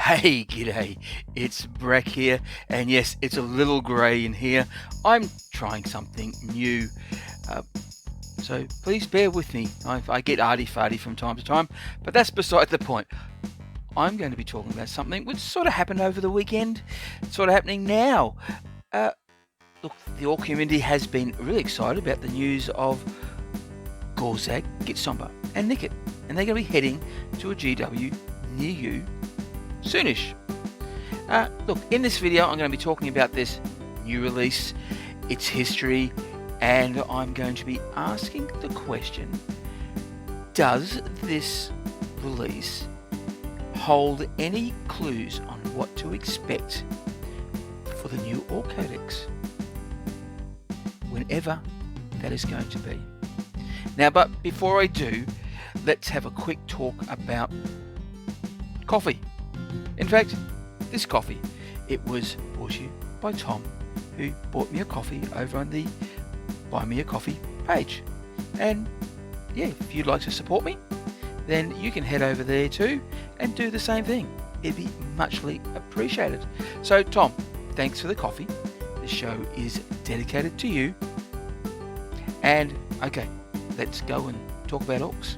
Hey, g'day, it's Brak here, and yes, it's a little grey in here. I'm trying something new, so please bear with me. I get arty-farty from time to time, but that's beside the point. I'm going to be talking about something which sort of happened over the weekend. It's sort of happening now. Look, the Ork community has been really excited about the news of Gorzag Gitstompa and Nikkit, and they're going to be heading to a GW near you soonish. Look, in this video I'm going to be talking about this new release, its history, and I'm going to be asking the question, does this release hold any clues on what to expect for the new Ork Codex, whenever that is going to be? Now, but before I do, let's have a quick talk about coffee. In fact, this coffee, it was brought to you by Tom, who bought me a coffee over on the Buy Me a Coffee page. And yeah, if you'd like to support me, then you can head over there too and do the same thing. It'd be muchly appreciated. So Tom, thanks for the coffee. The show is dedicated to you. And okay, let's go and talk about orks.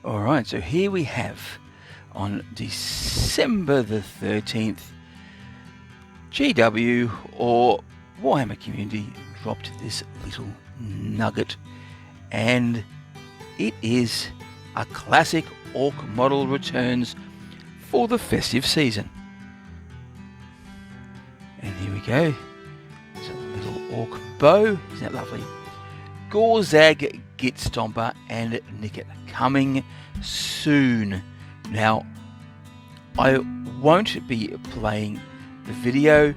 Alright, so here we have on December the 13th, GW or Warhammer community dropped this little nugget, and it is a classic ork model returns for the festive season. And here we go. It's a little ork bow. Isn't that lovely? Gorzag Gitstompa and Nikkit coming soon. Now, I won't be playing the video,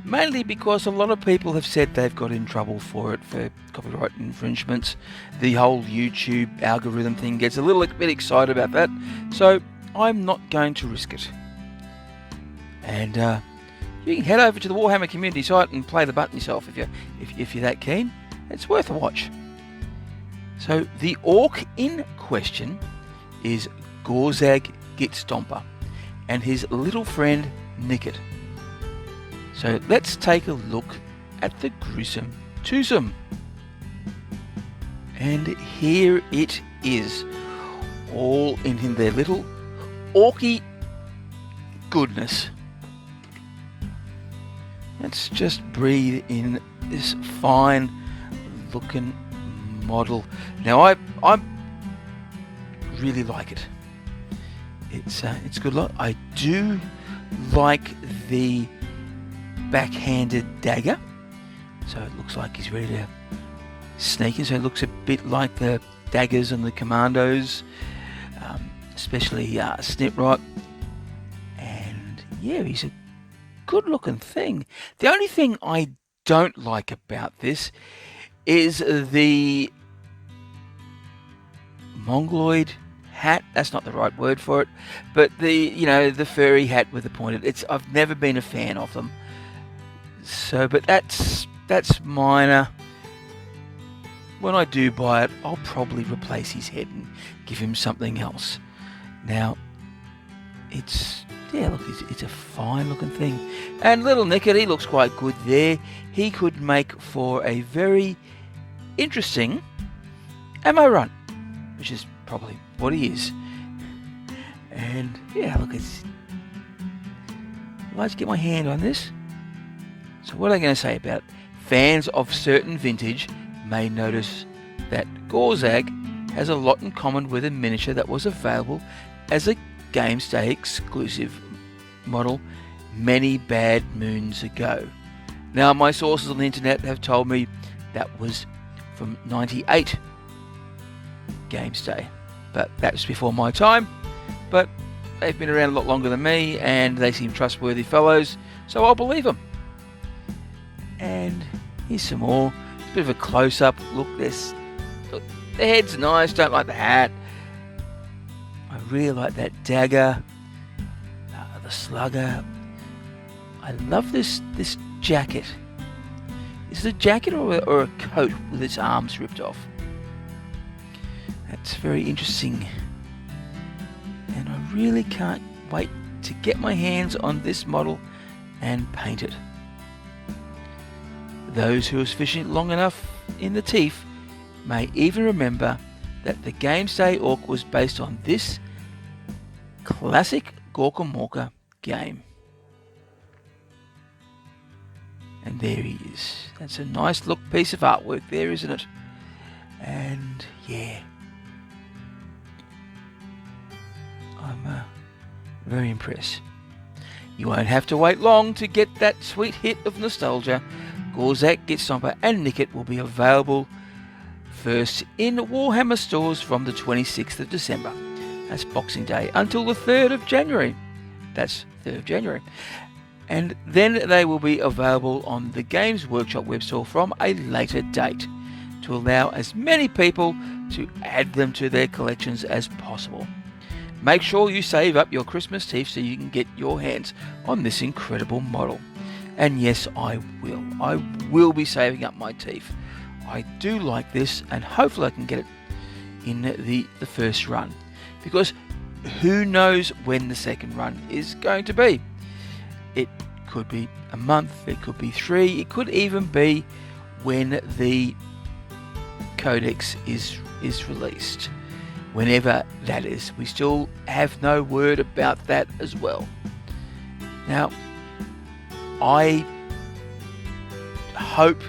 mainly because a lot of people have said they've got in trouble for it, for copyright infringements. The whole YouTube algorithm thing gets a little bit excited about that, so I'm not going to risk it. And you can head over to the Warhammer community site and play the button yourself if you're that keen. It's worth a watch. So the ork in question is Gorzag Gitstompa and his little friend Nikkit. So let's take a look at the gruesome twosome. And here it is, all in their little orky goodness. Let's just breathe in this fine looking model. Now I really like it. It's good. I do like the backhanded dagger, so it looks like he's ready to sneak in. So it looks a bit like the daggers on the commandos, especially Sniprot. And yeah, he's a good looking thing. The only thing I don't like about this is the mongoloid hat. That's not the right word for it, but the furry hat with the pointed. I've never been a fan of them. So, but that's minor. When I do buy it, I'll probably replace his head and give him something else. Now, it's a fine looking thing. And little Nikkit, he looks quite good there. He could make for a very interesting ammo run, which is probably what he is. And yeah, look, I'd like to get my hand on this. So what am I going to say about it? Fans of certain vintage may notice that Gorzag has a lot in common with a miniature that was available as a Games Day exclusive model many bad moons ago. Now, my sources on the internet have told me that was from 98 Games Day, but that was before my time. But they've been around a lot longer than me, and they seem trustworthy fellows, so I'll believe them. And here's some more. It's a bit of a close-up look. There's The head's nice, don't like the hat. I really like that dagger, the slugger. I love this jacket. Is it a jacket or a coat with its arms ripped off? That's very interesting. And I really can't wait to get my hands on this model and paint it. Those who have fished long enough in the teeth may even remember that the Games Day Ork was based on this classic Gorkamorka game. And there he is. That's a nice look piece of artwork there, isn't it? And yeah, I'm very impressed. You won't have to wait long to get that sweet hit of nostalgia. Gorzag Gitstompa and Nikkit will be available first in Warhammer stores from the 26th of December. That's Boxing Day until the 3rd of January. That's 3rd of January. And then they will be available on the Games Workshop web store from a later date to allow as many people to add them to their collections as possible. Make sure you save up your Christmas teeth so you can get your hands on this incredible model. And yes, I will. I will be saving up my teeth. I do like this, and hopefully I can get it in the first run. Because who knows when the second run is going to be. It could be a month, it could be 3, it could even be when the codex is released. Whenever that is. We still have no word about that as well. Now, I hope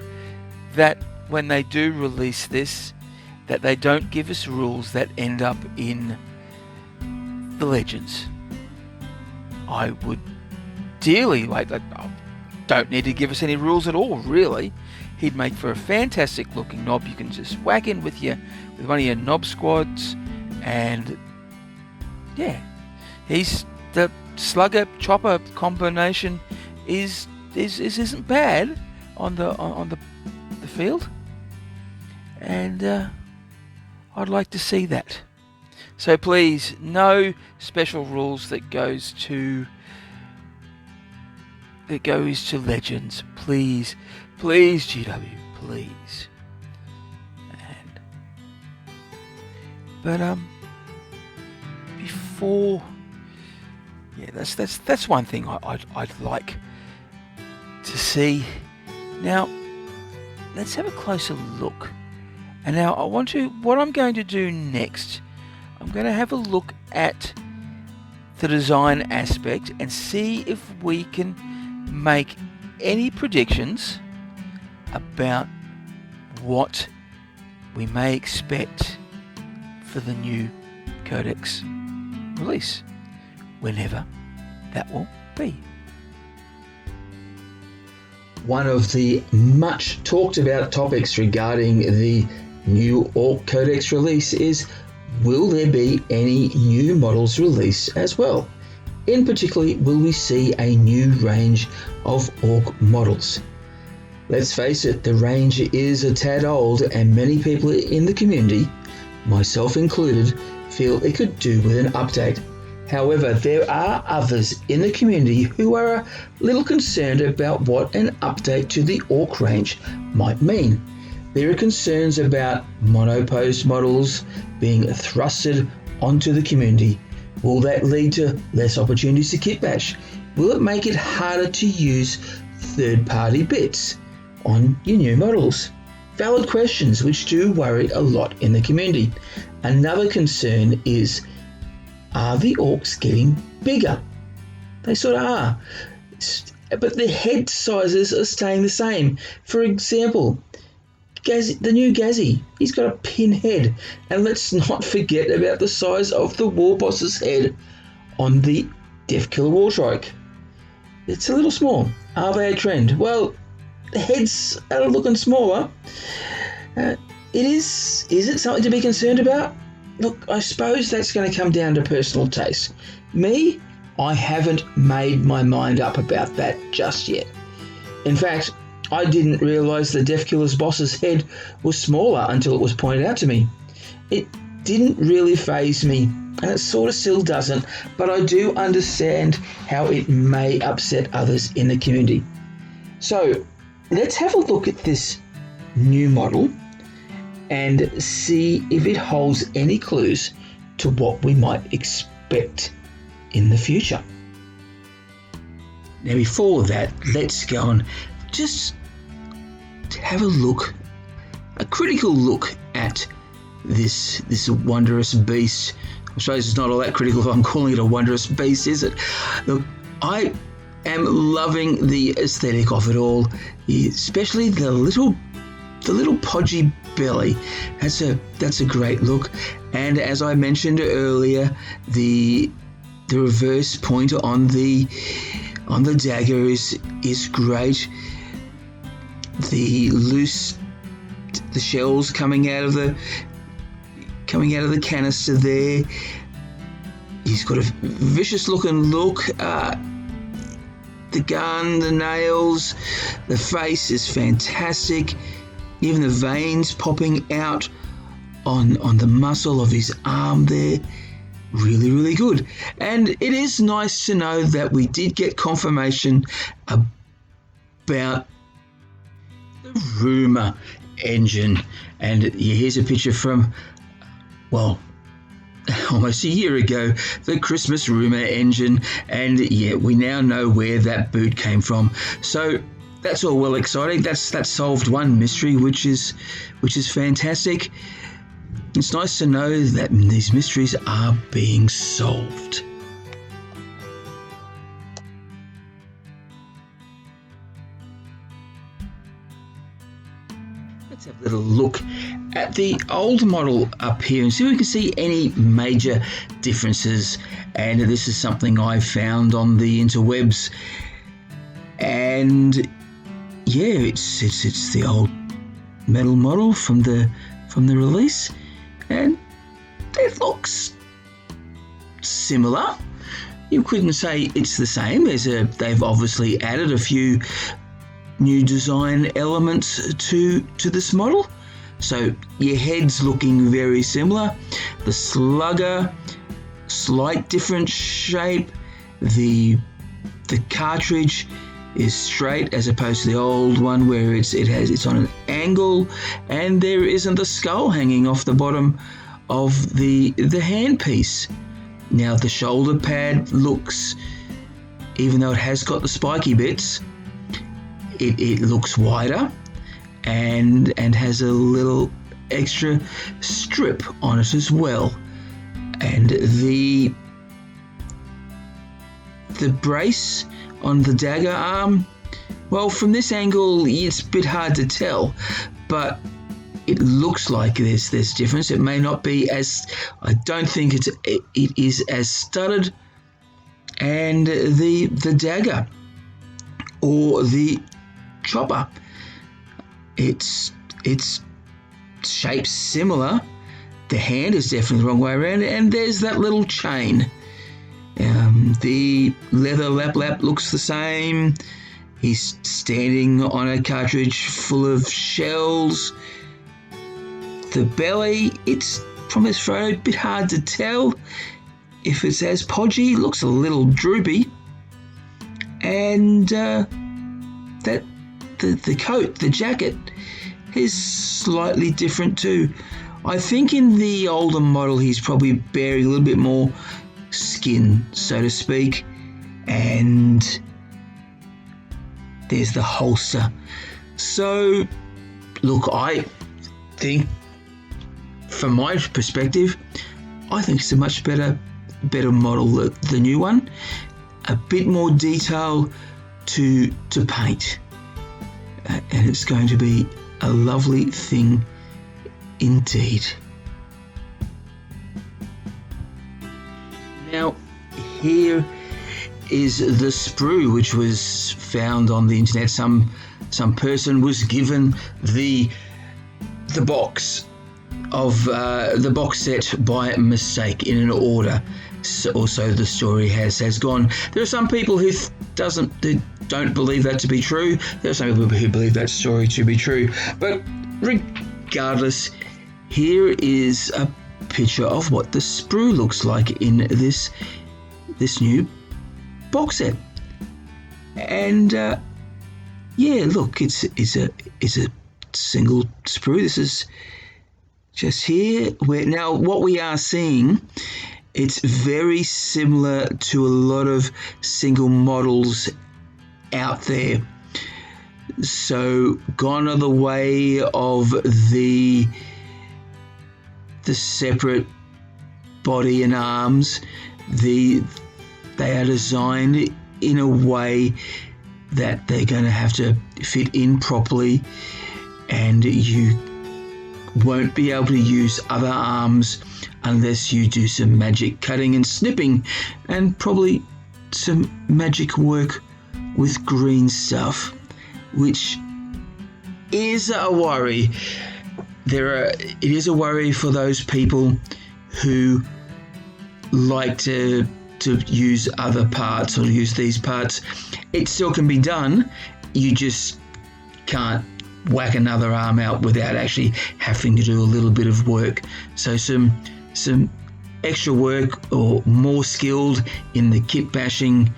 that when they do release this, that they don't give us rules that end up in the Legends. I would dearly like that. Don't need to give us any rules at all, really. He'd make for a fantastic looking knob. You can just whack in with one of your knob squads, and yeah, he's the slugger chopper combination isn't bad on the field, and I'd like to see that. So please, no special rules that goes to Legends, please, GW, please. But before, yeah, that's one thing I'd like to see. Now, let's have a closer look. And now what I'm going to do next, I'm going to have a look at the design aspect and see if we can make any predictions about what we may expect for the new Codex release, whenever that will be. One of the much talked about topics regarding the new Ork Codex release is, will there be any new models released as well? In particular, will we see a new range of Ork models? Let's face it, the range is a tad old, and many people in the community, myself included, feel it could do with an update. However, there are others in the community who are a little concerned about what an update to the Ork range might mean. There are concerns about monopost models being thrusted onto the community. Will that lead to less opportunities to kitbash? Will it make it harder to use third-party bits on your new models? Valid questions which do worry a lot in the community. Another concern is, are the orks getting bigger? They sort of are, but the head sizes are staying the same. For example, the new Gazzy, he's got a pin head, and let's not forget about the size of the War Boss's head on the Deathkiller Warstrike. It's a little small. Are they a trend? Well, the heads are looking smaller. Is it something to be concerned about? Look, I suppose that's going to come down to personal taste. Me, I haven't made my mind up about that just yet. In fact, I didn't realise the Deathkiller's boss's head was smaller until it was pointed out to me. it didn't really faze me, and it sort of still doesn't, but I do understand how it may upset others in the community. So let's have a look at this new model and see if it holds any clues to what we might expect in the future. Now before that, let's go and just have a critical look at this wondrous beast. I suppose it's not all that critical if I'm calling it a wondrous beast, is it? Look, I am loving the aesthetic of it all, especially the little podgy belly. That's a great look. And as I mentioned earlier, the reverse point on the dagger is great. The shells coming out of the canister there. He's got a vicious looking look. The gun, the nails, the face is fantastic. Even the veins popping out on the muscle of his arm there. Really, really good. And it is nice to know that we did get confirmation about the rumour engine. And here's a picture from, well, almost a year ago, the Christmas rumour engine. And yeah, we now know where that boot came from. So that's all well exciting. That's solved one mystery, which is fantastic. It's nice to know that these mysteries are being solved. Let's have a little look at the old model up here and see if we can see any major differences. And this is something I found on the interwebs. And yeah, it's the old metal model from the release. And it looks similar. You couldn't say it's the same. They've obviously added a few new design elements to this model. So your head's looking very similar. The slugger, slight different shape. The cartridge is straight as opposed to the old one where it's on an angle, and there isn't the skull hanging off the bottom of the handpiece. Now the shoulder pad looks, even though it has got the spiky bits, it looks wider and has a little extra strip on it as well. And the brace on the dagger arm, well, from this angle it's a bit hard to tell, but it looks like there's difference. It may not be as, I don't think it is as studded. And the dagger or the chopper, it's shaped similar. The hand is definitely the wrong way around, and there's that little chain. The leather lap looks the same. He's standing on a cartridge full of shells. The belly, it's from this photo a bit hard to tell if it's as podgy. It looks a little droopy. And the coat, the jacket, is slightly different too. I think in the older model he's probably bearing a little bit more skin, so to speak, and there's the holster. So look, I think from my perspective, I think it's a much better model, the new one. A bit more detail to paint, and it's going to be a lovely thing indeed. Now, here is the sprue, which was found on the internet. Some person was given the box of the box set by mistake in an order. So the story has gone. There are some people who don't believe that to be true. There are some people who believe that story to be true. But regardless, here is a picture of what the sprue looks like in this new box set. And yeah, look, it's a single sprue. This is just here. Now what we are seeing, it's very similar to a lot of single models out there. So gone are the way of the separate body and arms. They are designed in a way that they're going to have to fit in properly, and you won't be able to use other arms unless you do some magic cutting and snipping, and probably some magic work with green stuff, which is a worry. It is a worry for those people who like to use other parts or use these parts. It still can be done. You just can't whack another arm out without actually having to do a little bit of work. So some extra work or more skilled in the kit bashing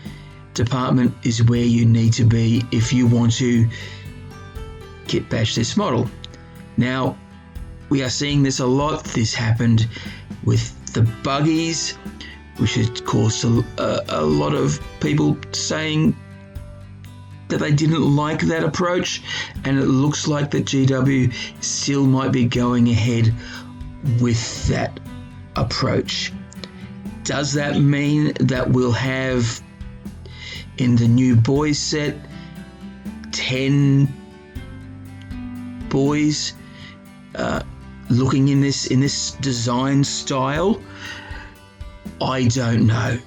department is where you need to be if you want to kit bash this model. Now, we are seeing this a lot. This happened with the buggies, which has caused a lot of people saying that they didn't like that approach, and it looks like that GW still might be going ahead with that approach. Does that mean that we'll have in the new boys set 10 boys looking in this design style? I don't know.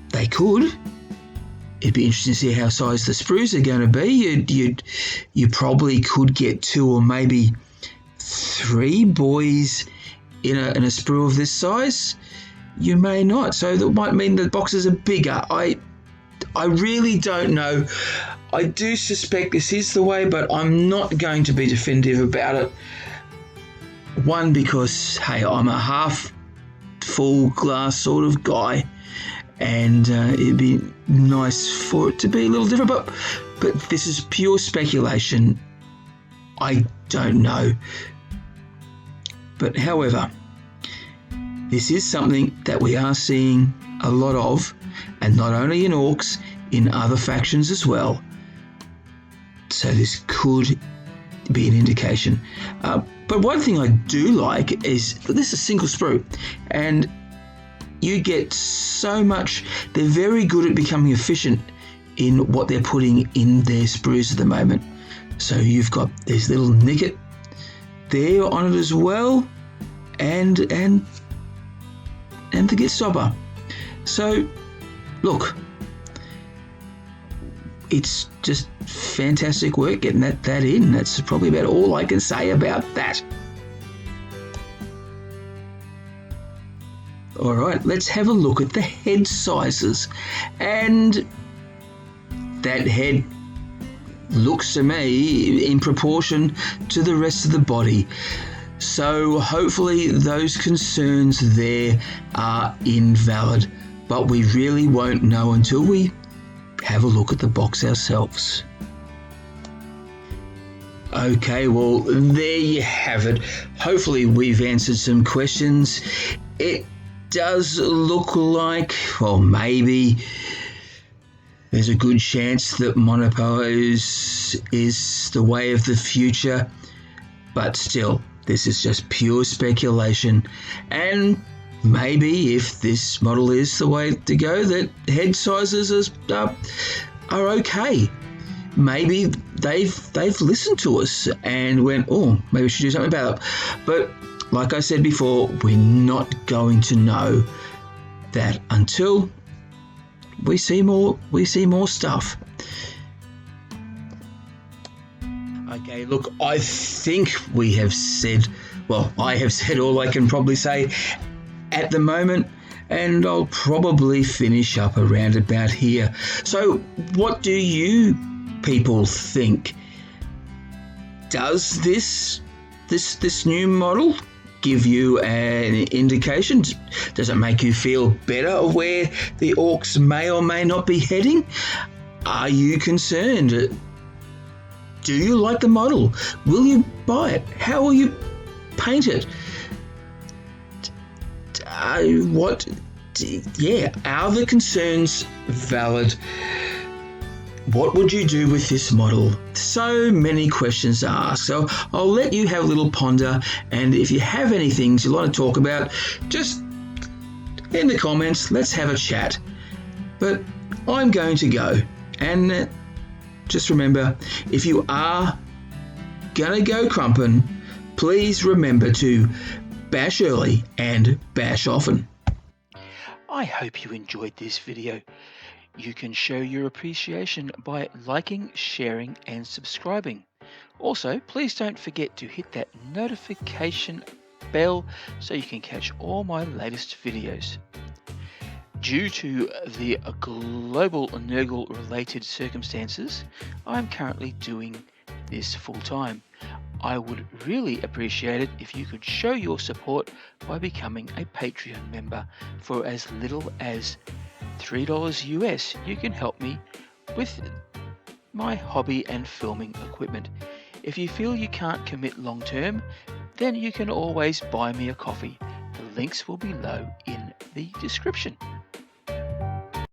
They could. It'd be interesting to see how size the sprues are going to be. You probably could get 2 or maybe 3 boys in a sprue of this size. You may not. So that might mean the boxes are bigger. I really don't know. I do suspect this is the way, but I'm not going to be definitive about it. One, because, hey, I'm a half full glass sort of guy, and it'd be nice for it to be a little different, but this is pure speculation. I don't know. But however, this is something that we are seeing a lot of, and not only in orcs, in other factions as well. So this could be an indication. But one thing I do like is that this is a single sprue, and you get so much. They're very good at becoming efficient in what they're putting in their sprues at the moment. So you've got this little Nikkit there on it as well, and the Gitstompa. So look, it's just fantastic work getting that in. That's probably about all I can say about that. All right, let's have a look at the head sizes. And that head looks to me in proportion to the rest of the body. So hopefully those concerns there are invalid, but we really won't know until we have a look at the box ourselves. Okay, well, there you have it. Hopefully we've answered some questions. It does look like, well, maybe there's a good chance that monopose is the way of the future, but still, this is just pure speculation. And maybe if this model is the way to go, that head sizes are okay. Maybe they've listened to us and went, oh, maybe we should do something about it. But like I said before, we're not going to know that until we see more stuff. Okay, look, I think we have said, well, I have said all I can probably say at the moment, and I'll probably finish up around about here. So what do you people think? Does this new model give you an indication? Does it make you feel better of where the orcs may or may not be heading? Are you concerned? Do you like the model? Will you buy it? How will you paint it? Are the concerns valid? What would you do with this model? So many questions to ask. So I'll let you have a little ponder, and if you have any things you want to talk about, just in the comments, let's have a chat. But I'm going to go, and just remember, if you are gonna go crumpin', please remember to bash early and bash often. I hope you enjoyed this video. You can show your appreciation by liking, sharing and subscribing. Also, please don't forget to hit that notification bell so you can catch all my latest videos. Due to the global Nurgle related circumstances, I'm currently doing this full time. I would really appreciate it if you could show your support by becoming a Patreon member. For as little as $3 US, you can help me with my hobby and filming equipment. If you feel you can't commit long term, then you can always buy me a coffee. The links will be below in the description.